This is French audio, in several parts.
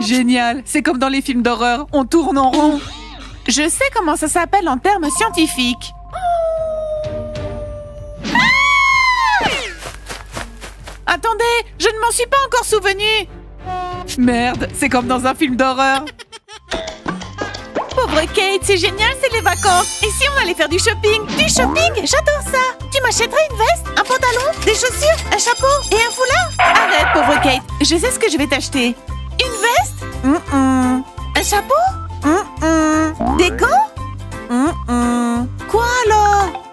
Génial, c'est comme dans les films d'horreur, on tourne en rond. Je sais comment ça s'appelle en termes scientifiques. Attendez, je ne m'en suis pas encore souvenu. Merde, c'est comme dans un film d'horreur. Pauvre Kate, c'est génial, c'est les vacances. Et si on allait faire du shopping? Du shopping? J'adore ça. Tu m'achèterais une veste, un pantalon, des chaussures, un chapeau et un foulard? Arrête, pauvre Kate, je sais ce que je vais t'acheter. Une veste? Un chapeau? Des gants? Quoi alors?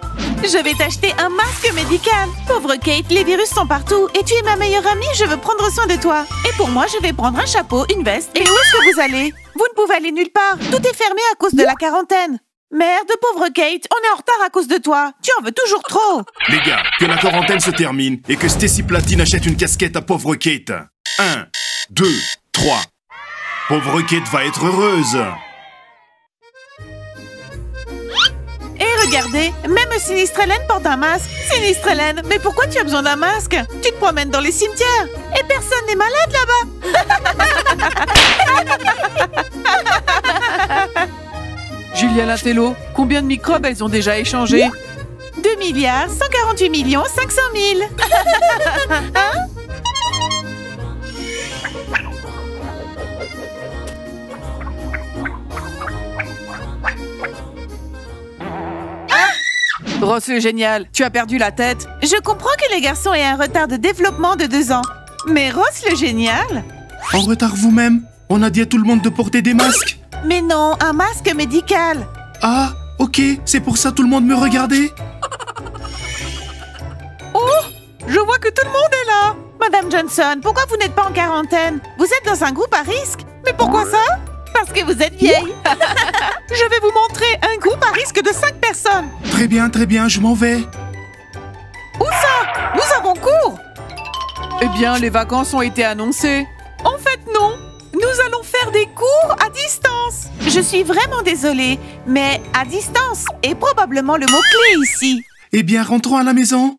Je vais t'acheter un masque médical. Pauvre Kate, les virus sont partout et tu es ma meilleure amie, je veux prendre soin de toi. Et pour moi, je vais prendre un chapeau, une veste. Et où est-ce que vous allez? Vous ne pouvez aller nulle part. Tout est fermé à cause de la quarantaine. Merde, pauvre Kate, on est en retard à cause de toi. Tu en veux toujours trop. Les gars, que la quarantaine se termine et que Stacy Platine achète une casquette à pauvre Kate. 1, 2, 3. Pauvre Kate va être heureuse. Et regardez, même Sinistre Hélène porte un masque. Sinistre Hélène, mais pourquoi tu as besoin d'un masque? Tu te promènes dans les cimetières et personne n'est malade là-bas. Julia Latello, combien de microbes elles ont déjà échangé? 2 milliards 148 millions 500 000. Hein? Ross le génial, tu as perdu la tête. Je comprends que les garçons aient un retard de développement de 2 ans. Mais Ross le génial? En retard vous-même? On a dit à tout le monde de porter des masques. Mais non, un masque médical. Ah, ok, c'est pour ça tout le monde me regardait. Oh, je vois que tout le monde est là. Madame Johnson, pourquoi vous n'êtes pas en quarantaine? Vous êtes dans un groupe à risque. Mais pourquoi ça? Parce que vous êtes vieille. Je vais vous montrer un groupe à risque de 5 personnes. Très bien, je m'en vais. Où ça? Nous avons cours. Eh bien, les vacances ont été annoncées. En fait, non. Nous allons faire des cours à distance. Je suis vraiment désolée, mais à distance est probablement le mot-clé ici. Eh bien, rentrons à la maison.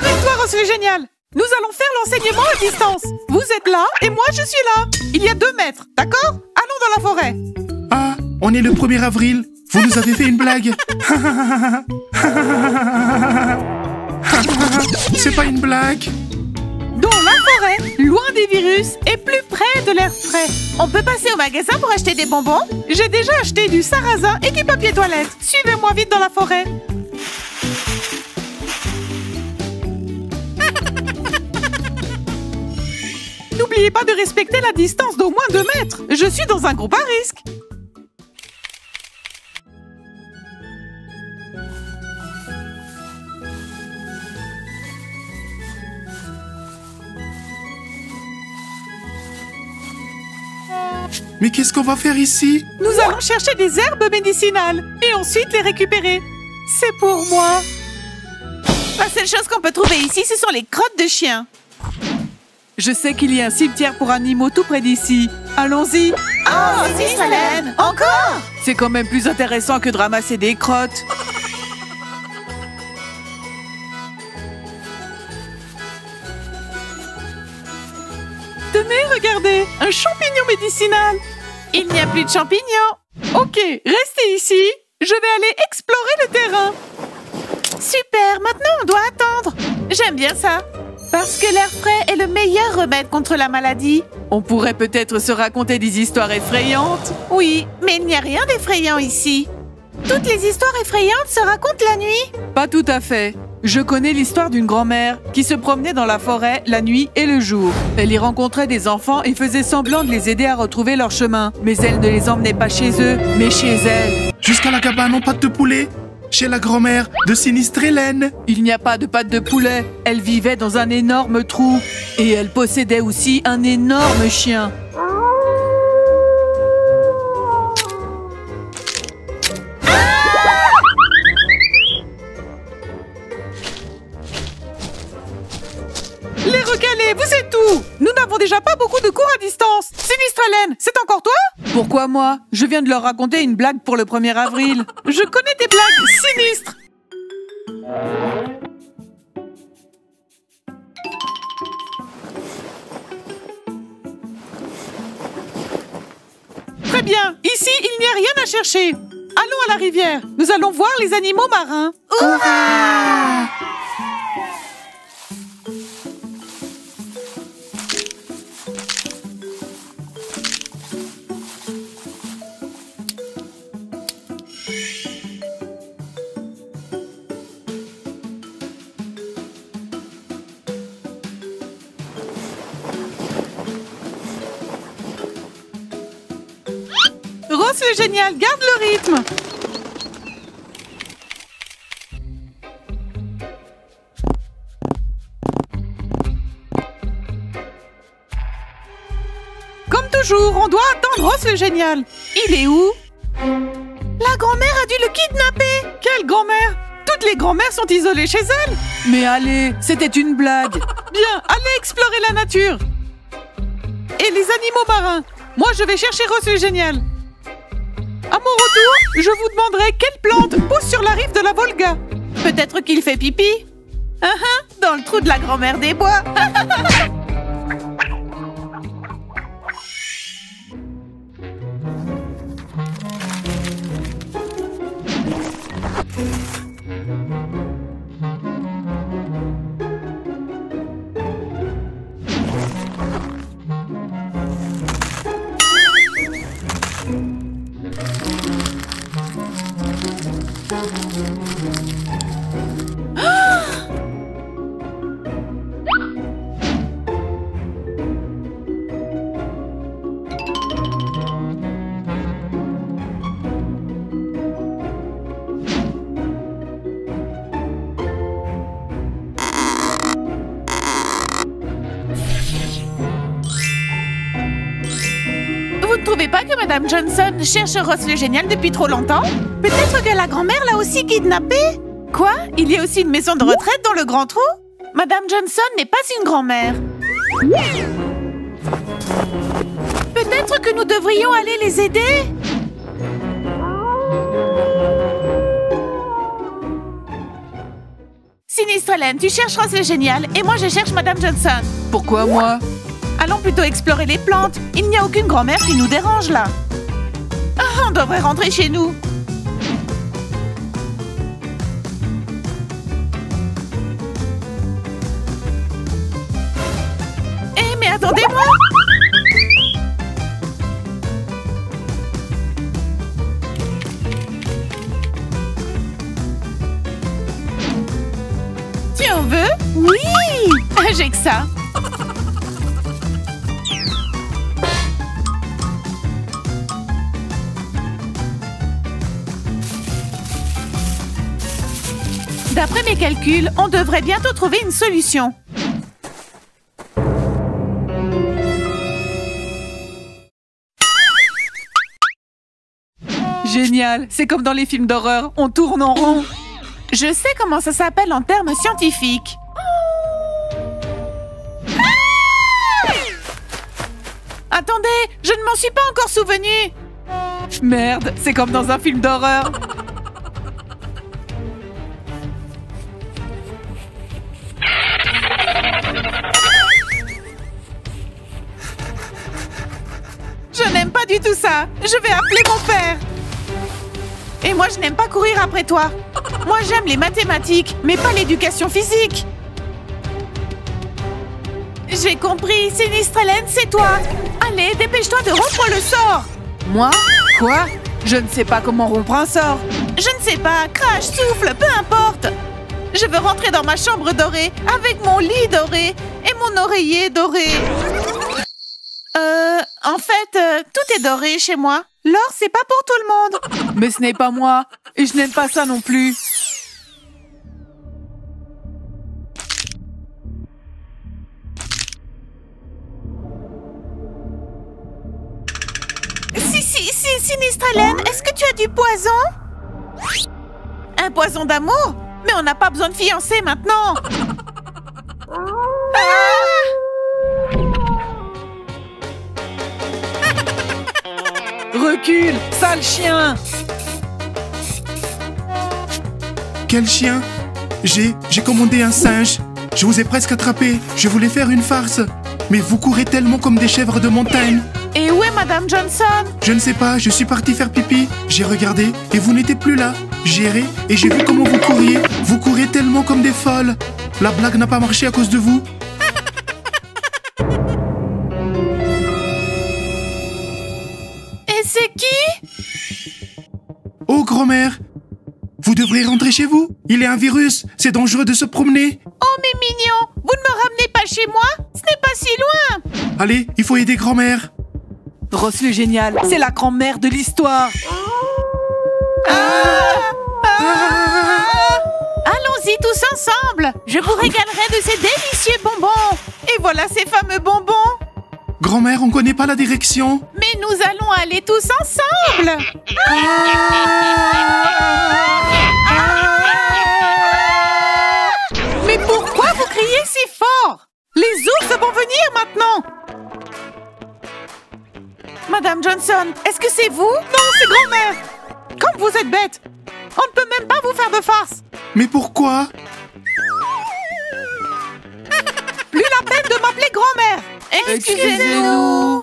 Arrête-toi, Ross le génial. Nous allons faire l'enseignement à distance. Vous êtes là et moi, je suis là. Il y a 2 mètres, d'accord? Allons dans la forêt. Ah, on est le 1er avril. Vous nous avez fait une blague. C'est pas une blague. Dans la forêt, loin des virus et plus près de l'air frais. On peut passer au magasin pour acheter des bonbons? J'ai déjà acheté du sarrasin et du papier toilette. Suivez-moi vite dans la forêt. N'oubliez pas de respecter la distance d'au moins 2 mètres. Je suis dans un groupe à risque. Mais qu'est-ce qu'on va faire ici? Nous allons chercher des herbes médicinales et ensuite les récupérer. C'est pour moi. La seule chose qu'on peut trouver ici, ce sont les crottes de chiens. Je sais qu'il y a un cimetière pour animaux tout près d'ici. Allons-y. Oh, Sinistre Hélène, encore? C'est quand même plus intéressant que de ramasser des crottes. Tenez, regardez, un champignon médicinal. Il n'y a plus de champignons. Ok, restez ici. Je vais aller explorer le terrain. Super, maintenant on doit attendre. J'aime bien ça. Parce que l'air frais est le meilleur remède contre la maladie. On pourrait peut-être se raconter des histoires effrayantes. Oui, mais il n'y a rien d'effrayant ici. Toutes les histoires effrayantes se racontent la nuit? Pas tout à fait. Je connais l'histoire d'une grand-mère qui se promenait dans la forêt la nuit et le jour. Elle y rencontrait des enfants et faisait semblant de les aider à retrouver leur chemin. Mais elle ne les emmenait pas chez eux, mais chez elle. Jusqu'à la cabane en pâte de poulet. Chez la grand-mère de Sinistre Hélène. Il n'y a pas de pâte de poulet. Elle vivait dans un énorme trou. Et elle possédait aussi un énorme chien. Les recalés, vous êtes où? Nous n'avons déjà pas beaucoup de cours à distance. Sinistre Hélène, c'est encore toi? Pourquoi moi? Je viens de leur raconter une blague pour le 1er avril. Je connais des blagues sinistres. Très bien. Ici, il n'y a rien à chercher. Allons à la rivière. Nous allons voir les animaux marins. Hurrah! Ross le génial, garde le rythme. Comme toujours, on doit attendre Ross le génial. Il est où? La grand-mère a dû le kidnapper. Quelle grand-mère? Toutes les grand-mères sont isolées chez elles. Mais allez, c'était une blague. Bien, allez explorer la nature. Et les animaux marins. Moi, je vais chercher Ross le génial. À mon retour, je vous demanderai quelle plante pousse sur la rive de la Volga. Peut-être qu'il fait pipi. Dans le trou de la grand-mère des bois. Vous ne trouvez pas que Madame Johnson cherche Ross le génial depuis trop longtemps? Peut-être que la grand-mère l'a aussi kidnappé. Quoi? Il y a aussi une maison de retraite dans le grand trou? Madame Johnson n'est pas une grand-mère. Peut-être que nous devrions aller les aider. Sinistre Hélène, tu cherches Ross le génial et moi je cherche Madame Johnson. Pourquoi moi? Allons plutôt explorer les plantes. Il n'y a aucune grand-mère qui nous dérange là. Ah, on devrait rentrer chez nous. Eh, mais attendez-moi! Tu en veux? Oui. J'ai que ça. D'après mes calculs, on devrait bientôt trouver une solution. Génial, c'est comme dans les films d'horreur, on tourne en rond. Je sais comment ça s'appelle en termes scientifiques. Attendez, je ne m'en suis pas encore souvenu. Merde, c'est comme dans un film d'horreur. Je n'aime pas du tout ça. Je vais appeler mon père. Et moi, je n'aime pas courir après toi. Moi, j'aime les mathématiques, mais pas l'éducation physique. J'ai compris. Sinistre Hélène, c'est toi. Allez, dépêche-toi de rompre le sort. Moi? Quoi? Je ne sais pas comment rompre un sort. Je ne sais pas. Crache, souffle, peu importe. Je veux rentrer dans ma chambre dorée avec mon lit doré et mon oreiller doré. En fait, tout est doré chez moi. L'or, c'est pas pour tout le monde. Mais ce n'est pas moi. Et je n'aime pas ça non plus. Sinistre Hélène, est-ce que tu as du poison? Un poison d'amour? Mais on n'a pas besoin de fiancés maintenant. Recule, sale chien! Quel chien? J'ai commandé un singe. Je vous ai presque attrapé. Je voulais faire une farce. Mais vous courez tellement comme des chèvres de montagne. Et où est ma Madame Johnson? Je ne sais pas, je suis parti faire pipi. J'ai regardé et vous n'étiez plus là. J'ai erré et j'ai vu comment vous couriez. Vous courez tellement comme des folles. La blague n'a pas marché à cause de vous. Et c'est qui? Oh, grand-mère, vous devrez rentrer chez vous. Il y a un virus, c'est dangereux de se promener. Oh, mais mignon, vous ne me ramenez pas chez moi? Ce n'est pas si loin. Allez, il faut aider grand-mère. Ross le génial, c'est la grand-mère de l'histoire. Allons-y tous ensemble. Je vous régalerai de ces délicieux bonbons. Et voilà ces fameux bonbons. Grand-mère, on connaît pas la direction. Mais nous allons aller tous ensemble. Mais pourquoi vous criez si fort? Les ours vont venir maintenant. Madame Johnson, est-ce que c'est vous? Non, c'est grand-mère. Comme vous êtes bête. On ne peut même pas vous faire de farce. Mais pourquoi? Plus la peine de m'appeler grand-mère. Excusez-nous.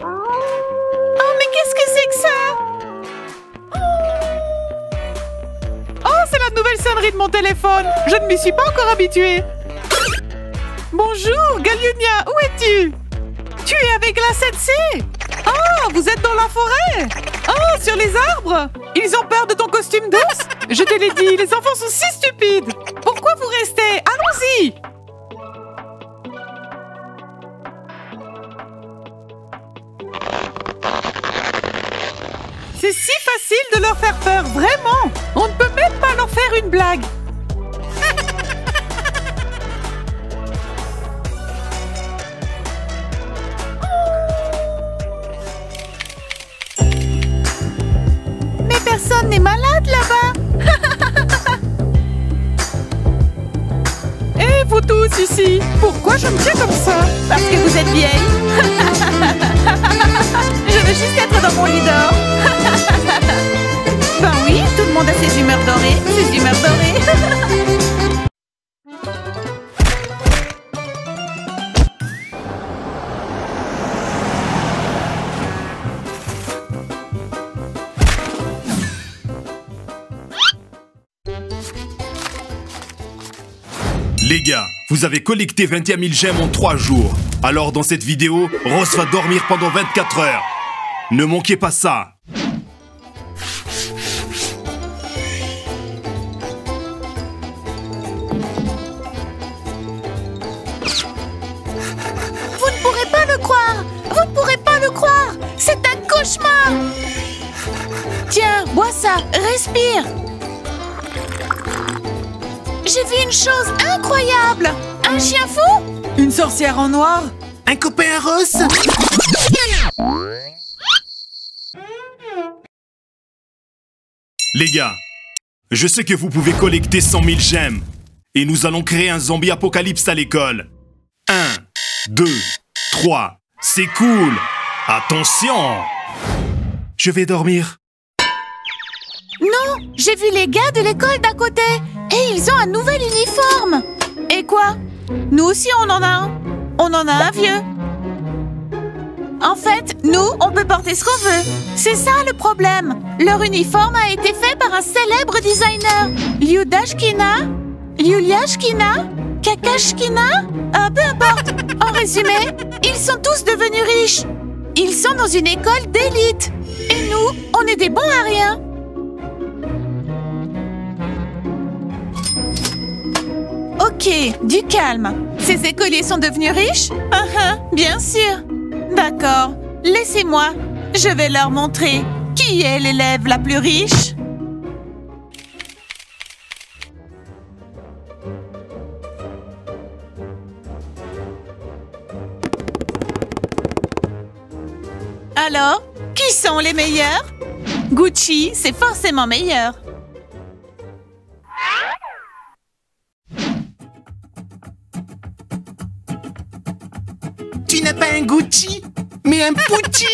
Oh, mais qu'est-ce que c'est que ça? Oh, c'est la nouvelle sonnerie de mon téléphone. Je ne m'y suis pas encore habituée. Bonjour, Galionia, où es-tu? Tu es avec la 7C. Ah, vous êtes dans la forêt. Ah, sur les arbres. Ils ont peur de ton costume d'ours. Je te l'ai dit, les enfants sont si stupides. Pourquoi vous restez? Allons-y. C'est si facile de leur faire peur, vraiment. On ne peut même pas leur faire une blague. Mais personne n'est malade là-bas. Et vous tous ici, pourquoi je me tiens comme ça? Parce que vous êtes vieille. Je veux juste être dans mon lit d'or. Ben oui, tout le monde a ses humeurs dorées. Ses humeurs dorées. Les gars, vous avez collecté 21 000 gemmes en 3 jours. Alors dans cette vidéo, Ross va dormir pendant 24 heures. Ne manquez pas ça. Vous ne pourrez pas le croire. Vous ne pourrez pas le croire. C'est un cauchemar. Tiens, bois ça. Respire. J'ai vu une chose incroyable. Un chien fou? Une sorcière en noir? Un copain à Ross? Les gars, je sais que vous pouvez collecter 100 000 gemmes. Et nous allons créer un zombie apocalypse à l'école. 1, 2, 3. C'est cool. Attention. Je vais dormir. Non, j'ai vu les gars de l'école d'à côté. Et ils ont un nouvel uniforme. Et quoi? Nous aussi, on en a un. On en a un vieux. En fait, nous, on peut porter ce qu'on veut. C'est ça le problème. Leur uniforme a été fait par un célèbre designer. Lyudashkina? Lyuliashkina? Kakashkina? Peu importe. En résumé, ils sont tous devenus riches. Ils sont dans une école d'élite. Et nous, on est des bons à rien. Ok, du calme. Ces écoliers sont devenus riches? Bien sûr. D'accord, laissez-moi. Je vais leur montrer qui est l'élève la plus riche. Alors, qui sont les meilleurs? Gucci, c'est forcément meilleur. Tu n'as pas un Gucci, mais un Pucci.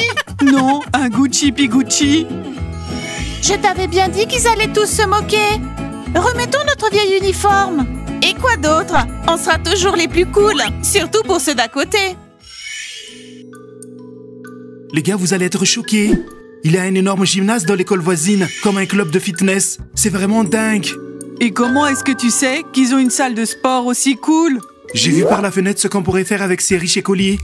Non, un Gucci Pigucci. Je t'avais bien dit qu'ils allaient tous se moquer. Remettons notre vieil uniforme. Et quoi d'autre? On sera toujours les plus cool, surtout pour ceux d'à côté. Les gars, vous allez être choqués. Il y a un énorme gymnase dans l'école voisine, comme un club de fitness. C'est vraiment dingue. Et comment est-ce que tu sais qu'ils ont une salle de sport aussi cool? J'ai vu par la fenêtre ce qu'on pourrait faire avec ces riches écoliers.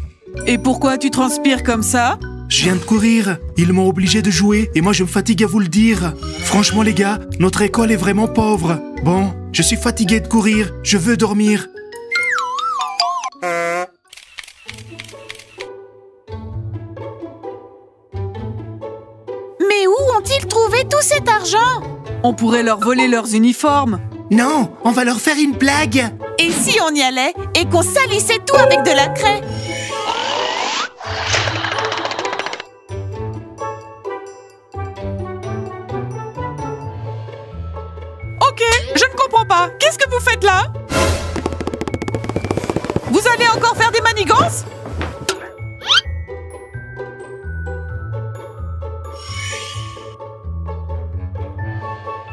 Et pourquoi tu transpires comme ça? Je viens de courir. Ils m'ont obligé de jouer et moi je me fatigue à vous le dire. Franchement les gars, notre école est vraiment pauvre. Bon, je suis fatigué de courir. Je veux dormir. Mais où ont-ils trouvé tout cet argent? On pourrait leur voler leurs uniformes. Non, on va leur faire une blague. Et si on y allait et qu'on salissait tout avec de la craie? Ok, je ne comprends pas. Qu'est-ce que vous faites là? Vous allez encore faire des manigances?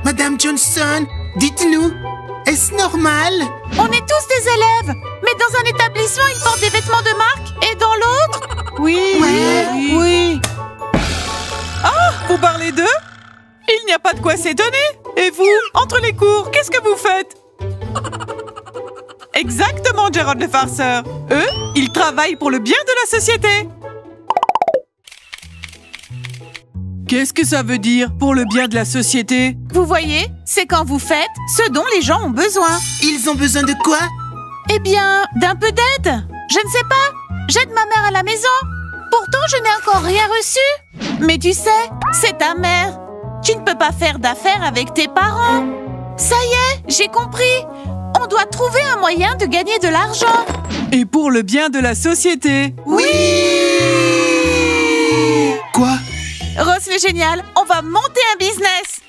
Madame Johnson, dites-nous, est-ce normal? On est tous des élèves, mais dans un établissement, ils portent des vêtements de marque et dans l'autre... Oui, oui. Ah, vous parlez d'eux? Il n'y a pas de quoi s'étonner. Et vous, entre les cours, qu'est-ce que vous faites? Exactement, Gerald le farceur. Eux, ils travaillent pour le bien de la société. Qu'est-ce que ça veut dire pour le bien de la société? Vous voyez, c'est quand vous faites ce dont les gens ont besoin. Ils ont besoin de quoi? Eh bien, d'un peu d'aide. Je ne sais pas. J'aide ma mère à la maison. Pourtant, je n'ai encore rien reçu. Mais tu sais, c'est ta mère. Tu ne peux pas faire d'affaires avec tes parents. Ça y est, j'ai compris. On doit trouver un moyen de gagner de l'argent. Et pour le bien de la société. Oui! Quoi? Ross le génial, on va monter un business.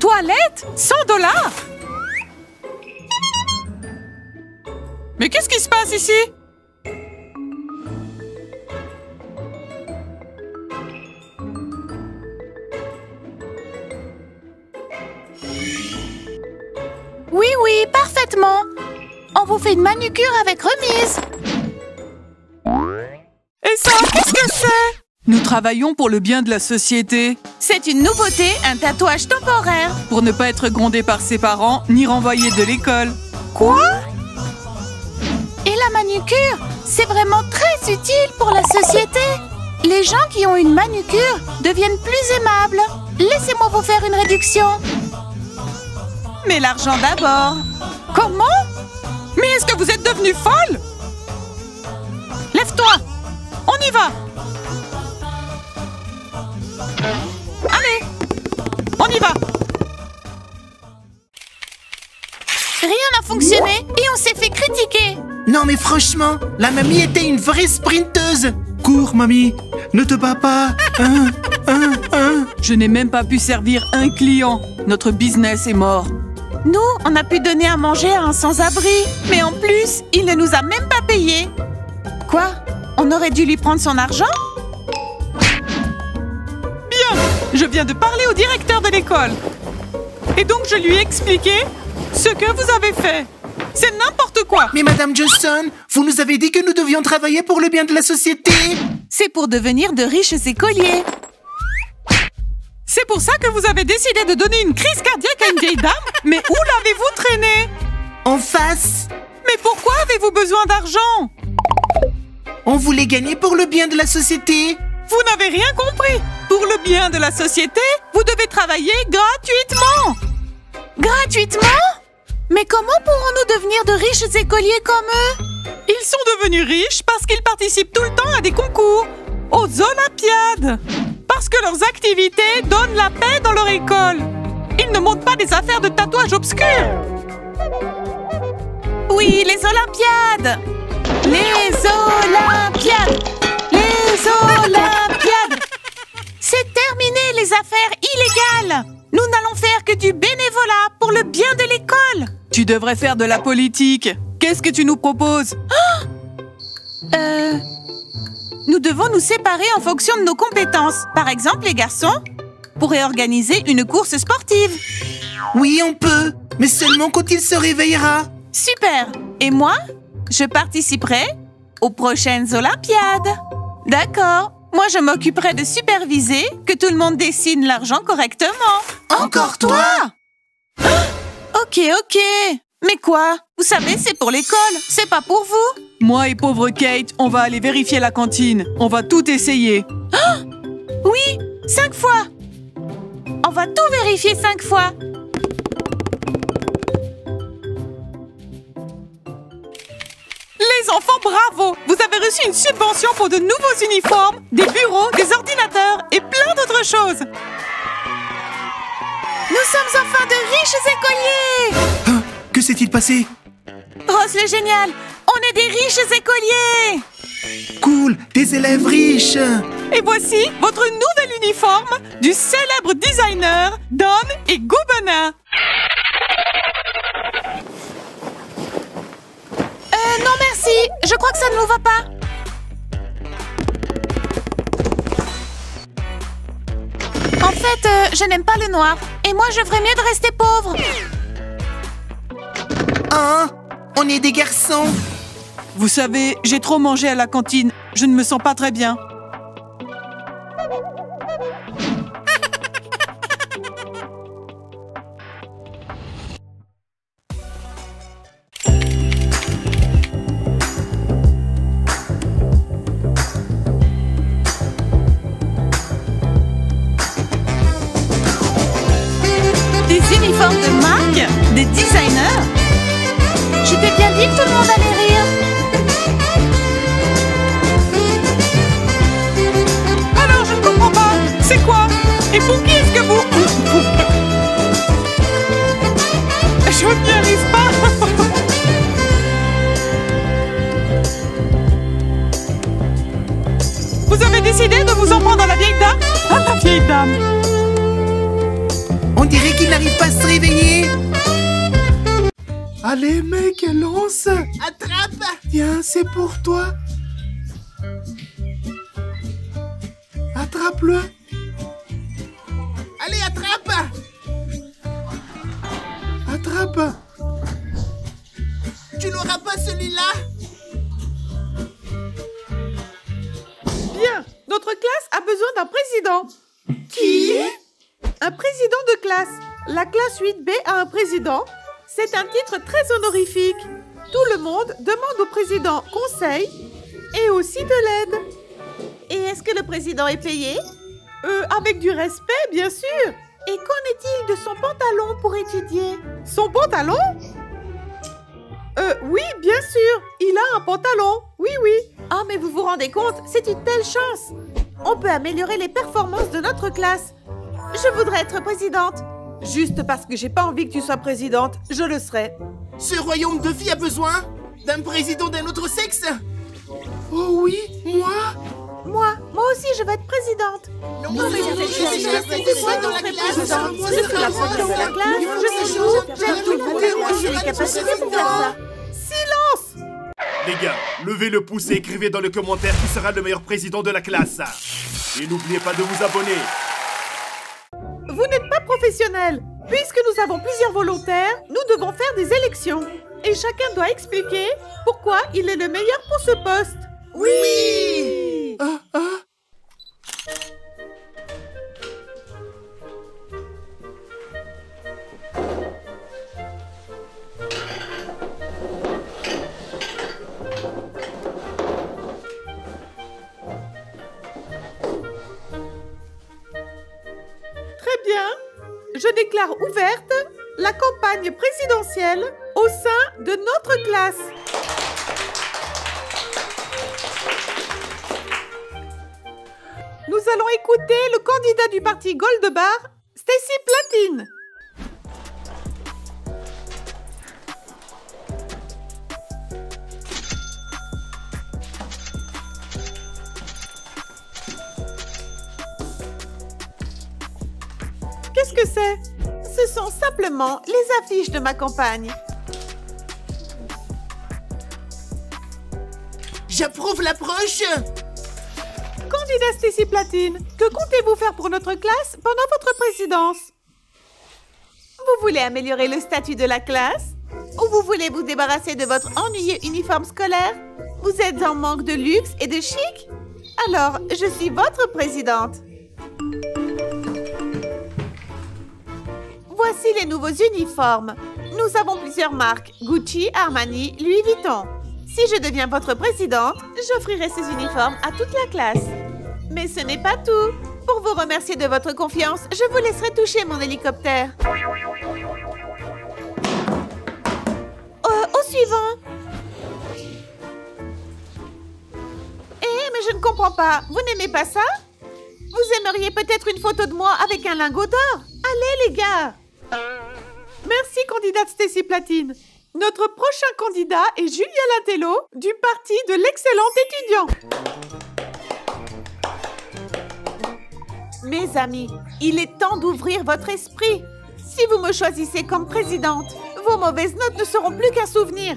Toilette? 100 $? Mais qu'est-ce qui se passe ici? Oui, oui, parfaitement. On vous fait une manucure avec remise. Et ça, qu'est-ce que c'est? Nous travaillons pour le bien de la société. C'est une nouveauté, un tatouage temporaire. Pour ne pas être grondé par ses parents, ni renvoyé de l'école. Quoi? Et la manucure, c'est vraiment très utile pour la société. Les gens qui ont une manucure deviennent plus aimables. Laissez-moi vous faire une réduction. Mais l'argent d'abord. Comment? Mais est-ce que vous êtes devenue folle? Lève-toi. On y va. Allez, on y va. Rien n'a fonctionné et on s'est fait critiquer. Non mais franchement, la mamie était une vraie sprinteuse. Cours mamie, ne te bats pas. Je n'ai même pas pu servir un client. Notre business est mort. Nous, on a pu donner à manger à un sans-abri. Mais en plus, il ne nous a même pas payés. Quoi? On aurait dû lui prendre son argent? Bien, Je viens de parler au directeur de l'école. Et donc je lui ai expliqué ce que vous avez fait. C'est n'importe quoi. Mais Madame Johnson, vous nous avez dit que nous devions travailler pour le bien de la société. C'est pour devenir de riches écoliers. C'est pour ça que vous avez décidé de donner une crise cardiaque à une vieille dame? Mais où l'avez-vous traînée? En face, Mais pourquoi avez-vous besoin d'argent? on voulait gagner pour le bien de la société. Vous n'avez rien compris. Pour le bien de la société, vous devez travailler gratuitement. Gratuitement? Mais comment pourrons-nous devenir de riches écoliers comme eux? Ils sont devenus riches parce qu'ils participent tout le temps à des concours, aux Olympiades. Parce que leurs activités donnent la paix dans leur école. Ils ne montent pas des affaires de tatouage obscurs. Oui, les Olympiades! Les Olympiades! Les Olympiades! C'est terminé les affaires illégales! Nous n'allons faire que du bénévolat pour le bien de l'école! Tu devrais faire de la politique. Qu'est-ce que tu nous proposes? Nous devons nous séparer en fonction de nos compétences. Par exemple, les garçons pourraient organiser une course sportive. Oui, on peut, mais seulement quand il se réveillera. Super! Et moi, je participerai aux prochaines Olympiades. D'accord. Moi, je m'occuperai de superviser que tout le monde dessine l'argent correctement. Encore toi? Ok. Mais quoi? Vous savez, c'est pour l'école, c'est pas pour vous. Moi et pauvre Kate, on va aller vérifier la cantine. On va tout essayer. Oui, 5 fois. On va tout vérifier 5 fois. Les enfants, bravo! Vous avez reçu une subvention pour de nouveaux uniformes, des bureaux, des ordinateurs et plein d'autres choses. Nous sommes enfin de riches écoliers. Ah, que s'est-il passé? Ross le génial, on est des riches écoliers. Cool, des élèves riches. Et voici votre nouvel uniforme du célèbre designer Don et Gobena. Non merci, je crois que ça ne nous va pas. En fait, je n'aime pas le noir. Et moi, je ferais mieux de rester pauvre. Hein? On est des garçons. Vous savez, j'ai trop mangé à la cantine. Je ne me sens pas très bien. Des uniformes de marque, des designers. Je t'ai bien dit que tout le monde allait rire. Alors, je ne comprends pas. C'est quoi? Et pour qui est-ce que vous... Je n'y arrive pas. Vous avez décidé de vous en prendre à la vieille dame? À la vieille dame. On dirait qu'il n'arrive pas à se réveiller. Allez, mec, lance. Attrape. Tiens, c'est pour toi. Attrape-le. Allez, attrape. Attrape. Tu n'auras pas celui-là. Bien, notre classe a besoin d'un président. Qui? Un président de classe. La classe 8B a un président. C'est un titre très honorifique. Tout le monde demande au président conseil et aussi de l'aide. Et est-ce que le président est payé? Avec du respect, bien sûr. Et qu'en est-il de son pantalon pour étudier? Son pantalon? Oui, bien sûr. Il a un pantalon. Oui. Ah, mais vous vous rendez compte, c'est une telle chance. On peut améliorer les performances de notre classe. Je voudrais être présidente. Juste parce que j'ai pas envie que tu sois présidente, je le serai. Ce royaume de filles a besoin d'un président d'un autre sexe. Oh oui, moi? Moi aussi, je veux être présidente. Non, mais je dans la classe. Je suis la première de la classe. Je suis chou. J'aime tout le monde. J'ai les capacités pour faire ça. Silence! Les gars, levez le pouce et écrivez dans le commentaire qui sera le meilleur président de la classe. Et n'oubliez pas de vous abonner. professionnel. Puisque nous avons plusieurs volontaires, nous devons faire des élections. Et chacun doit expliquer pourquoi il est le meilleur pour ce poste. Oui! Très bien. Je déclare ouverte la campagne présidentielle au sein de notre classe. Nous allons écouter le candidat du parti Gold-Bar, Stacy Platine. Qu'est-ce que c'est? Ce sont simplement les affiches de ma campagne. J'approuve l'approche! Candidat Stacy Platine, que comptez-vous faire pour notre classe pendant votre présidence? Vous voulez améliorer le statut de la classe? Ou vous voulez vous débarrasser de votre ennuyeux uniforme scolaire? Vous êtes en manque de luxe et de chic? Alors, je suis votre présidente. Voici les nouveaux uniformes. Nous avons plusieurs marques, Gucci, Armani, Louis Vuitton. Si je deviens votre présidente, j'offrirai ces uniformes à toute la classe. Mais ce n'est pas tout. Pour vous remercier de votre confiance, je vous laisserai toucher mon hélicoptère. Au suivant. Mais je ne comprends pas. Vous n'aimez pas ça? Vous aimeriez peut-être une photo de moi avec un lingot d'or? Allez, les gars! Merci, candidate Stacy Platine. Notre prochain candidat est Julia Lantello, du parti de l'excellent étudiant. Mes amis, il est temps d'ouvrir votre esprit. Si vous me choisissez comme présidente, vos mauvaises notes ne seront plus qu'un souvenir.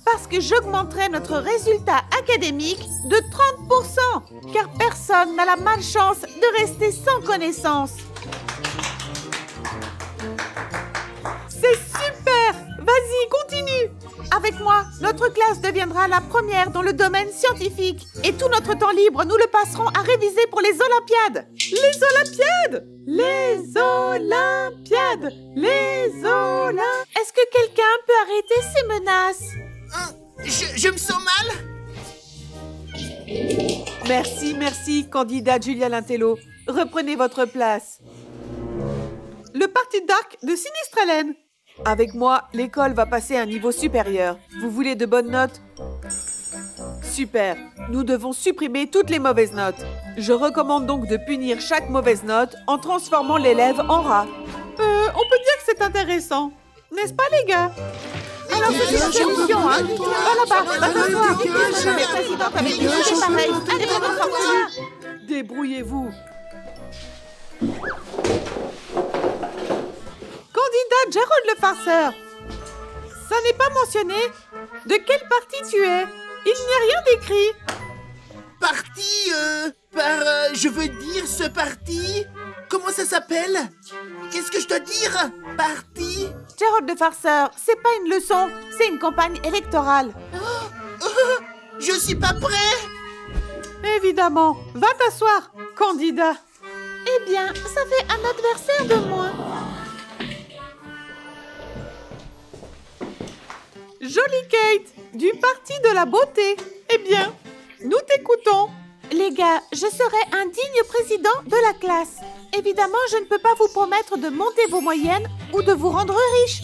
Parce que j'augmenterai notre résultat académique de 30%, car personne n'a la malchance de rester sans connaissance. C'est super! Vas-y, continue! Avec moi, notre classe deviendra la première dans le domaine scientifique. Et tout notre temps libre, nous le passerons à réviser pour les Olympiades. Les Olympiades! Les Olympiades! Les Olympiades! Est-ce que quelqu'un peut arrêter ces menaces? Je me sens mal. Merci, candidate Julia Lantello. Reprenez votre place. Le parti Dark de Sinistre Hélène. Avec moi, l'école va passer à un niveau supérieur. Vous voulez de bonnes notes? Super. Nous devons supprimer toutes les mauvaises notes. Je recommande donc de punir chaque mauvaise note en transformant l'élève en rat. On peut dire que c'est intéressant. N'est-ce pas, les gars? Alors, c'est une solution, hein? Va là-bas, va t'asseoir. Les présidentes avec des idées pareilles. Allez, vraiment sortir. Débrouillez-vous. Candidat Gerald le farceur. Ça n'est pas mentionné. De quel parti tu es? Il n'y a rien d'écrit. Parti, je veux dire ce parti. Comment ça s'appelle? Qu'est-ce que je dois dire? Parti? Gerald le farceur, c'est pas une leçon, c'est une campagne électorale. Je suis pas prêt. Évidemment. Va t'asseoir, candidat. Eh bien, ça fait un adversaire de moins. Jolie Kate, du parti de la beauté. Eh bien, nous t'écoutons. Les gars, je serai un digne président de la classe. Évidemment, je ne peux pas vous promettre de monter vos moyennes ou de vous rendre riche.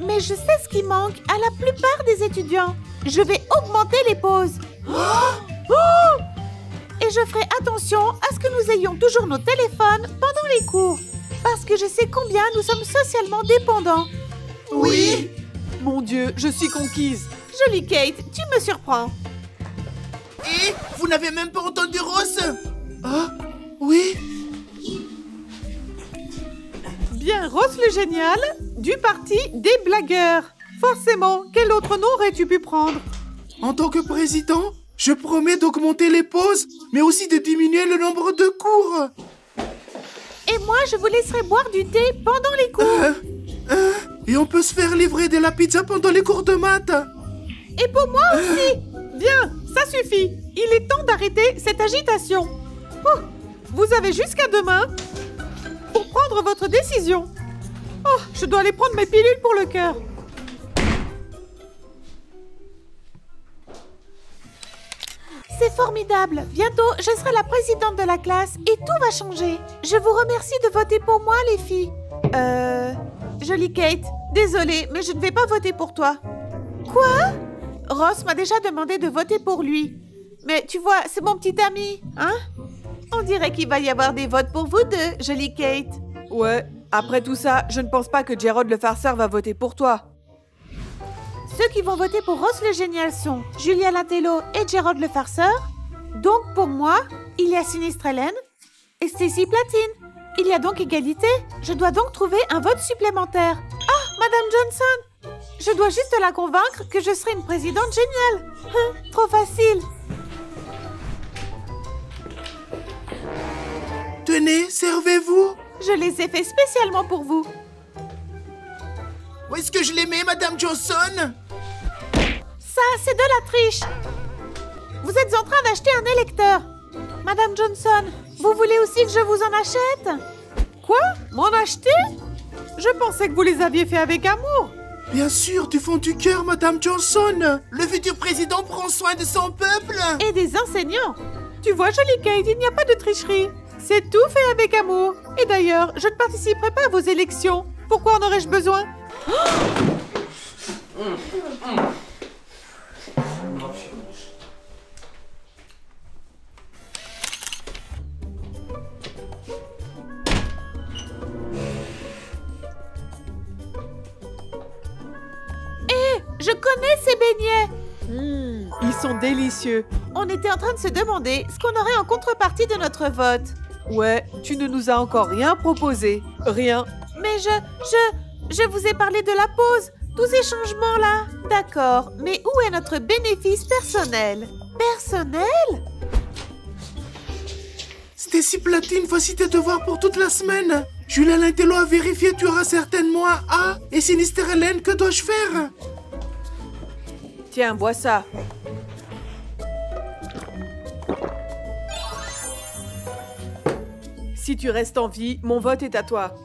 Mais je sais ce qui manque à la plupart des étudiants. Je vais augmenter les pauses. Et je ferai attention à ce que nous ayons toujours nos téléphones pendant les cours. Parce que je sais combien nous sommes socialement dépendants. Oui. Mon Dieu, je suis conquise. Jolie Kate, tu me surprends. Et vous n'avez même pas entendu Ross? Ah, oui. Bien, Ross le génial, du parti des blagueurs. Forcément, quel autre nom aurais-tu pu prendre? En tant que président, je promets d'augmenter les pauses, mais aussi de diminuer le nombre de cours. Et moi, je vous laisserai boire du thé pendant les cours. Et on peut se faire livrer de la pizza pendant les cours de maths. Et pour moi aussi. Bien, ça suffit. Il est temps d'arrêter cette agitation. Oh, vous avez jusqu'à demain pour prendre votre décision. Oh, je dois aller prendre mes pilules pour le cœur. C'est formidable. Bientôt, je serai la présidente de la classe et tout va changer. Je vous remercie de voter pour moi, les filles. Jolie Kate, désolée, mais je ne vais pas voter pour toi. Quoi? Ross m'a déjà demandé de voter pour lui. Mais tu vois, c'est mon petit ami, hein? On dirait qu'il va y avoir des votes pour vous deux, jolie Kate. Ouais, après tout ça, je ne pense pas que Gerald le farceur va voter pour toi. Ceux qui vont voter pour Ross le génial sont Julia Lantello et Gerald le farceur. Donc pour moi, il y a Sinistre Hélène et Stacy Platine. Il y a donc égalité. Je dois donc trouver un vote supplémentaire. Ah, Madame Johnson! Je dois juste la convaincre que je serai une présidente géniale. Trop facile. Tenez, servez-vous. Je les ai faits spécialement pour vous. Où est-ce que je les mets, Madame Johnson? Ça, c'est de la triche. Vous êtes en train d'acheter un électeur. Madame Johnson, vous voulez aussi que je vous en achète? Quoi? M'en acheter? Je pensais que vous les aviez fait avec amour. Bien sûr, du fond du cœur, Madame Johnson. Le futur président prend soin de son peuple. Et des enseignants. Tu vois, jolie Kate, il n'y a pas de tricherie. C'est tout fait avec amour. Et d'ailleurs, je ne participerai pas à vos élections. Pourquoi en aurais-je besoin? Je connais ces beignets. Ils sont délicieux. On était en train de se demander ce qu'on aurait en contrepartie de notre vote. Ouais, tu ne nous as encore rien proposé. Rien. Mais je vous ai parlé de la pause. Tous ces changements-là. D'accord, mais où est notre bénéfice personnel? Personnel? Stacy Platine, voici tes devoirs pour toute la semaine. Julia Lantello a vérifié, tu auras certainement un A. Et Sinistre Hélène, que dois-je faire? Tiens, bois ça. Si tu restes en vie, mon vote est à toi.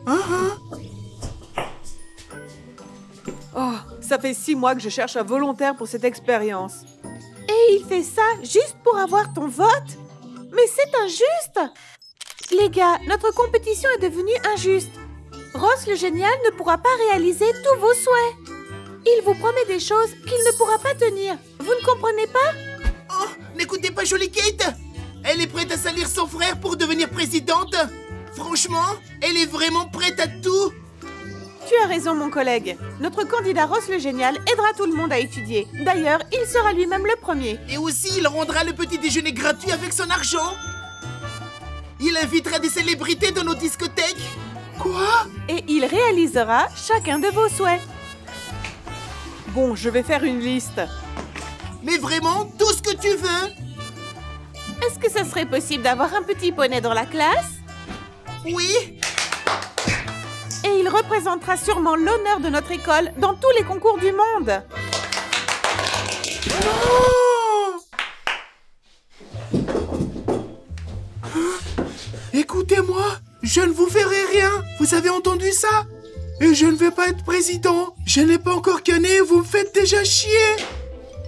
Oh, ça fait 6 mois que je cherche un volontaire pour cette expérience. Et il fait ça juste pour avoir ton vote? Mais c'est injuste! Les gars, notre compétition est devenue injuste. Ross le génial ne pourra pas réaliser tous vos souhaits. Il vous promet des choses qu'il ne pourra pas tenir. Vous ne comprenez pas? Oh, n'écoutez pas Jolie Kate. Elle est prête à salir son frère pour devenir présidente. Franchement, elle est vraiment prête à tout. Tu as raison, mon collègue. Notre candidat Ross le génial aidera tout le monde à étudier. D'ailleurs, il sera lui-même le premier. Et aussi, il rendra le petit déjeuner gratuit avec son argent. Il invitera des célébrités dans nos discothèques. Quoi? Et il réalisera chacun de vos souhaits. Bon, je vais faire une liste. Mais vraiment, tout ce que tu veux. Est-ce que ça serait possible d'avoir un petit poney dans la classe? Oui. Et il représentera sûrement l'honneur de notre école dans tous les concours du monde. Oh! Écoutez-moi, je ne vous ferai rien. Vous avez entendu ça? Et je ne vais pas être président. Je n'ai pas encore canné et vous me faites déjà chier.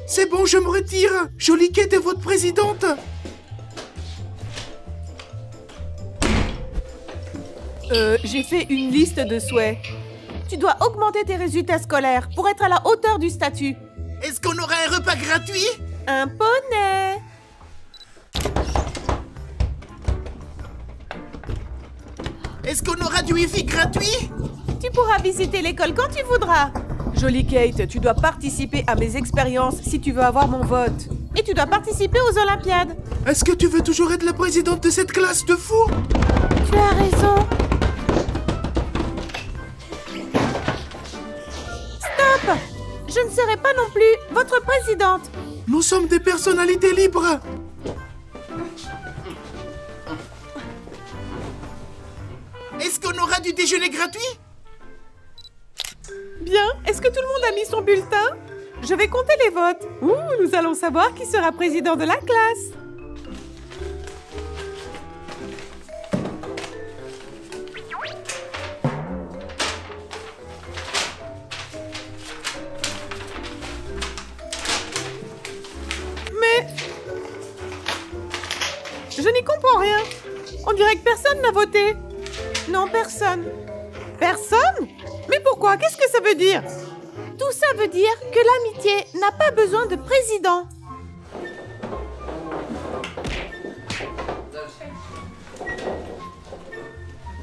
C'est bon, je me retire. Jolie Kate est votre présidente. J'ai fait une liste de souhaits. Tu dois augmenter tes résultats scolaires pour être à la hauteur du statut. Est-ce qu'on aura un repas gratuit? Un poney. Est-ce qu'on aura du Wi-Fi gratuit? Tu pourras visiter l'école quand tu voudras. Jolie Kate, tu dois participer à mes expériences si tu veux avoir mon vote. Et tu dois participer aux Olympiades. Est-ce que tu veux toujours être la présidente de cette classe de fous? Tu as raison. Stop! Je ne serai pas non plus votre présidente. Nous sommes des personnalités libres. on aura du déjeuner gratuit? Bien, est-ce que tout le monde a mis son bulletin? Je vais compter les votes. Ouh, nous allons savoir qui sera président de la classe. Mais... je n'y comprends rien. On dirait que personne n'a voté. Non, personne. Personne? Mais pourquoi? Qu'est-ce que ça veut dire? Tout ça veut dire que l'amitié n'a pas besoin de président.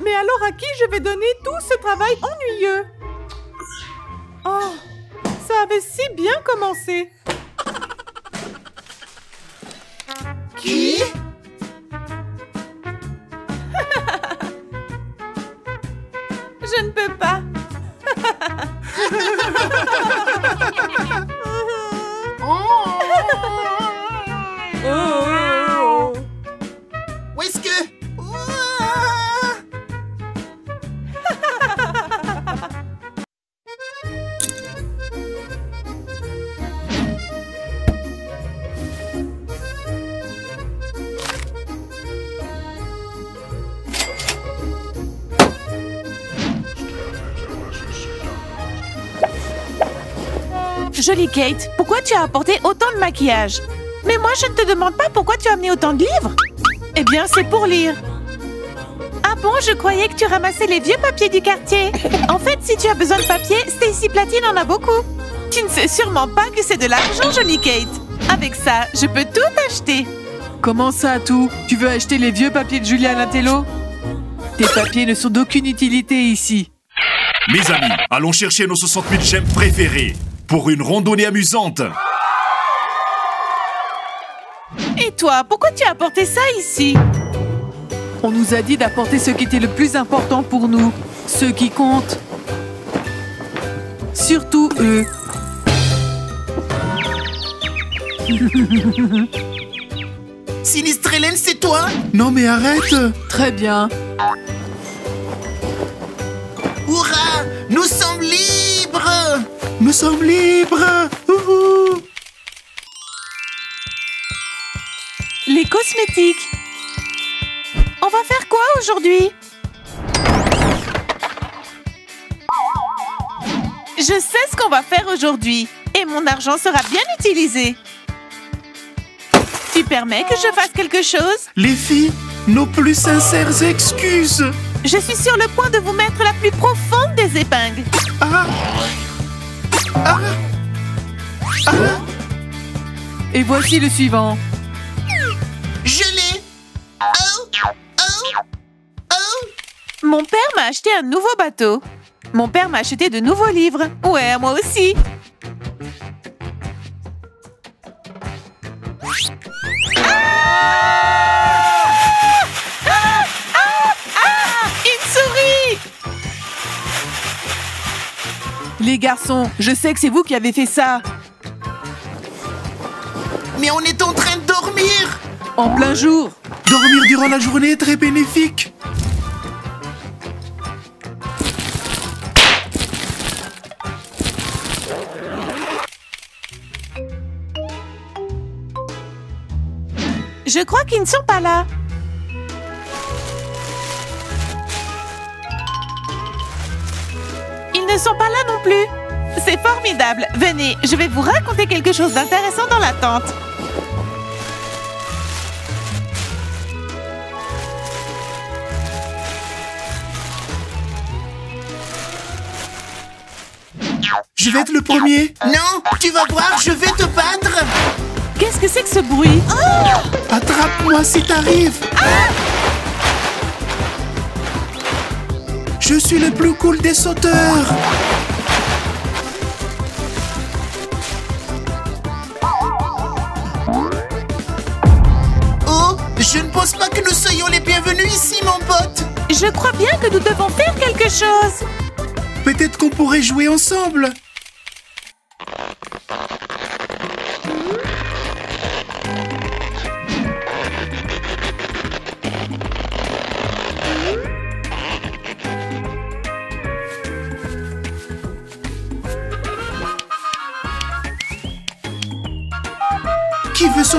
Mais alors à qui je vais donner tout ce travail ennuyeux? Oh, ça avait si bien commencé. Qui? Je ne peux pas. Oh. Où est-ce que... Jolie Kate, pourquoi tu as apporté autant de maquillage? Mais moi, je ne te demande pas pourquoi tu as amené autant de livres. Eh bien, c'est pour lire. Ah bon, je croyais que tu ramassais les vieux papiers du quartier. En fait, si tu as besoin de papier, Stacy Platine en a beaucoup. Tu ne sais sûrement pas que c'est de l'argent, jolie Kate. Avec ça, je peux tout acheter. Comment ça, tout? Tu veux acheter les vieux papiers de Julia Latello? Tes papiers ne sont d'aucune utilité ici. Mes amis, allons chercher nos 60 000 gemmes préférées pour une randonnée amusante. Et toi, pourquoi tu as apporté ça ici? On nous a dit d'apporter ce qui était le plus important pour nous, ceux qui comptent. Surtout eux. Sinistre Hélène, c'est toi? Non mais arrête! Très bien. Hurrah! Nous sommes libres! Nous sommes libres! Ouhou! Les cosmétiques. On va faire quoi aujourd'hui? Je sais ce qu'on va faire aujourd'hui. Et mon argent sera bien utilisé. Tu permets que je fasse quelque chose? Les filles, nos plus sincères excuses! Je suis sur le point de vous mettre la plus profonde des épingles. Ah! Ah! Ah! Et voici le suivant. Je l'ai! Oh! Oh! Oh! Mon père m'a acheté un nouveau bateau. Mon père m'a acheté de nouveaux livres. Ouais, moi aussi. Une souris! Les garçons, je sais que c'est vous qui avez fait ça. Mais on est en train de dormir! En plein jour. Dormir durant la journée est très bénéfique. Je crois qu'ils ne sont pas là. Ils ne sont pas là non plus. C'est formidable. Venez, je vais vous raconter quelque chose d'intéressant dans la tente. Je vais être le premier. Non, tu vas voir, je vais te battre. Qu'est-ce que c'est que ce bruit? Attrape-moi si t'arrives. Je suis le plus cool des sauteurs. Oh, je ne pense pas que nous soyons les bienvenus ici, mon pote. Je crois bien que nous devons faire quelque chose. Peut-être qu'on pourrait jouer ensemble.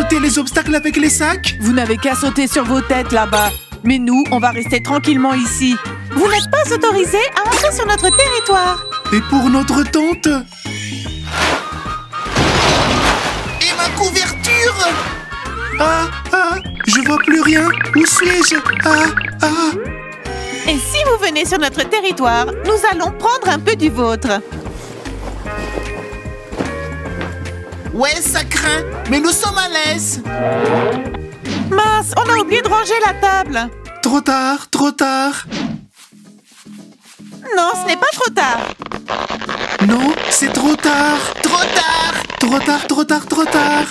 sauter les obstacles avec les sacs? Vous n'avez qu'à sauter sur vos têtes là-bas. Mais nous, on va rester tranquillement ici. Vous n'êtes pas autorisé à entrer sur notre territoire. Et pour notre tente? Et ma couverture? Ah, je vois plus rien. Où suis-je? Et si vous venez sur notre territoire, nous allons prendre un peu du vôtre. Ouais, ça craint, mais nous sommes à l'aise. Mince, on a oublié de ranger la table. Trop tard, trop tard. Non, ce n'est pas trop tard. Non, c'est trop tard. Trop tard. Trop tard, trop tard, trop tard.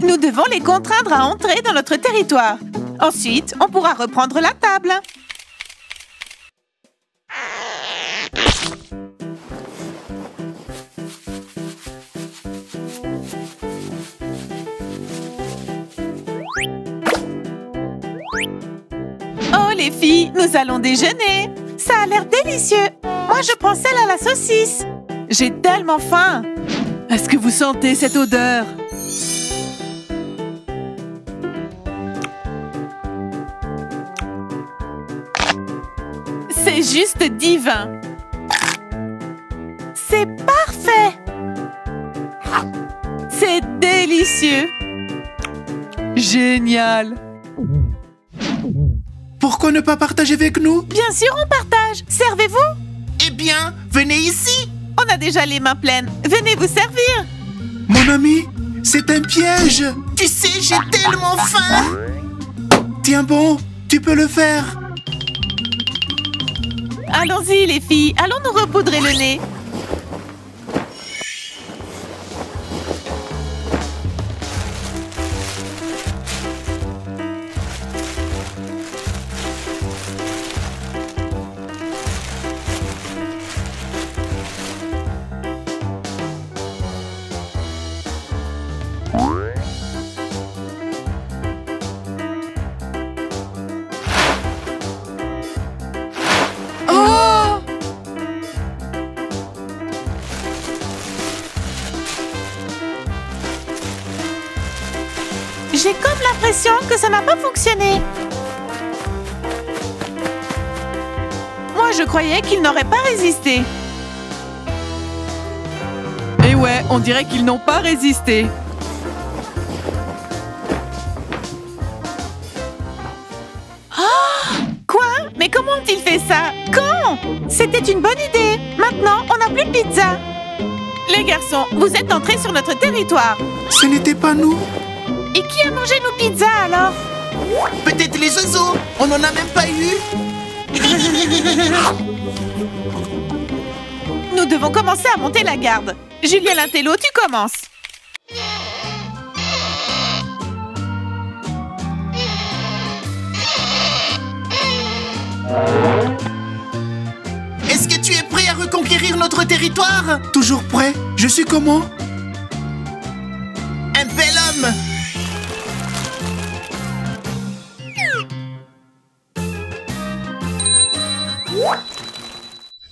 Nous devons les contraindre à entrer dans notre territoire. Ensuite, on pourra reprendre la table. Oh les filles, nous allons déjeuner. Ça a l'air délicieux. Moi, je prends celle à la saucisse. J'ai tellement faim. Est-ce que vous sentez cette odeur? C'est juste divin. C'est parfait. C'est délicieux. Génial. Pourquoi ne pas partager avec nous? Bien sûr, on partage. Servez-vous. Eh bien, venez ici. On a déjà les mains pleines. Venez vous servir. Mon ami, c'est un piège. Tu sais, j'ai tellement faim. Tiens bon, tu peux le faire. Allons-y, les filles. Allons nous repoudrer le nez. J'ai comme l'impression que ça n'a pas fonctionné. Moi, je croyais qu'il n'aurait pas résisté. Et ouais, on dirait qu'ils n'ont pas résisté. Quoi? Mais comment ont-ils fait ça? Quand? C'était une bonne idée. Maintenant, on n'a plus de pizza. Les garçons, vous êtes entrés sur notre territoire. Ce n'était pas nous. Et qui a mangé nos pizzas alors? Peut-être les oiseaux. On n'en a même pas eu. Nous devons commencer à monter la garde. Julien Lintello, tu commences. Est-ce que tu es prêt à reconquérir notre territoire? Toujours prêt. Je suis comment? Un bel homme.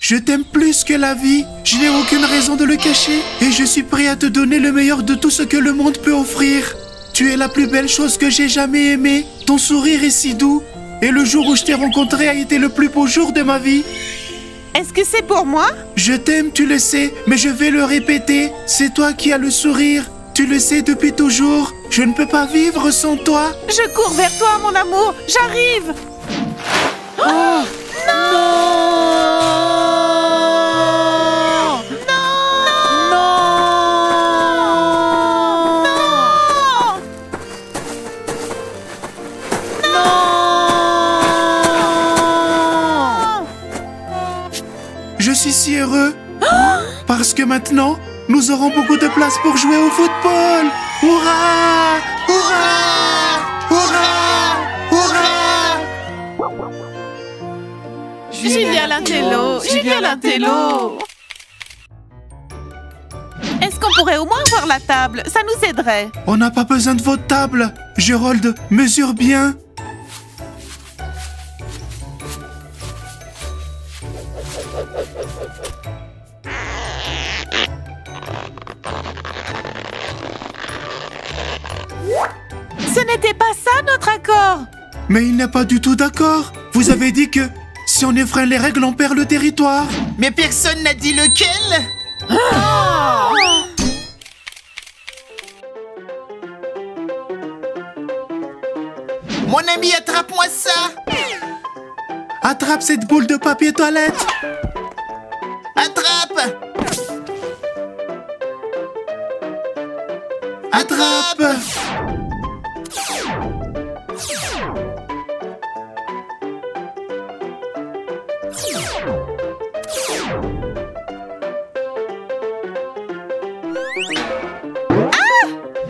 Je t'aime plus que la vie. Je n'ai aucune raison de le cacher. Et je suis prêt à te donner le meilleur de tout ce que le monde peut offrir. Tu es la plus belle chose que j'ai jamais aimée. Ton sourire est si doux. Et le jour où je t'ai rencontré a été le plus beau jour de ma vie. Est-ce que c'est pour moi? Je t'aime, tu le sais, mais je vais le répéter. C'est toi qui as le sourire. Tu le sais depuis toujours. Je ne peux pas vivre sans toi. Je cours vers toi, mon amour. J'arrive. Oh non! Je suis si heureux. Parce que maintenant, nous aurons beaucoup de place pour jouer au football. Hurrah! Hurrah! Hurrah! Hurrah! Julien Lintello. Julien Lintello. Est-ce qu'on pourrait au moins voir la table? Ça nous aiderait. On n'a pas besoin de votre table. Gérold, mesure bien. Ce n'était pas ça notre accord. Mais il n'est pas du tout d'accord. Vous avez dit que si on enfreint les règles, on perd le territoire. Mais personne n'a dit lequel. Mon ami, attrape-moi ça. Attrape cette boule de papier toilette. Attrape. Attrape.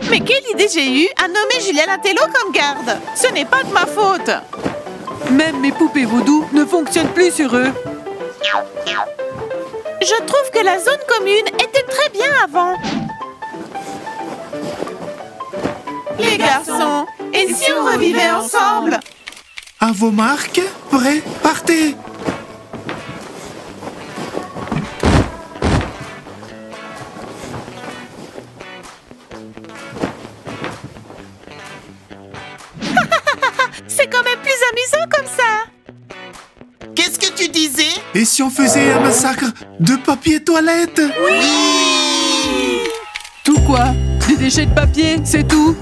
Mais quelle idée j'ai eue à nommer Julien Latello comme garde. Ce n'est pas de ma faute. Même mes poupées vaudou ne fonctionnent plus sur eux. Je trouve que la zone commune était très bien avant. Les garçons, et si on revivait ensemble? À vos marques, prêts, partez. C'est quand même plus amusant comme ça. Qu'est-ce que tu disais? Et si on faisait un massacre de papier toilette? Oui. Tout quoi? Des déchets de papier, c'est tout?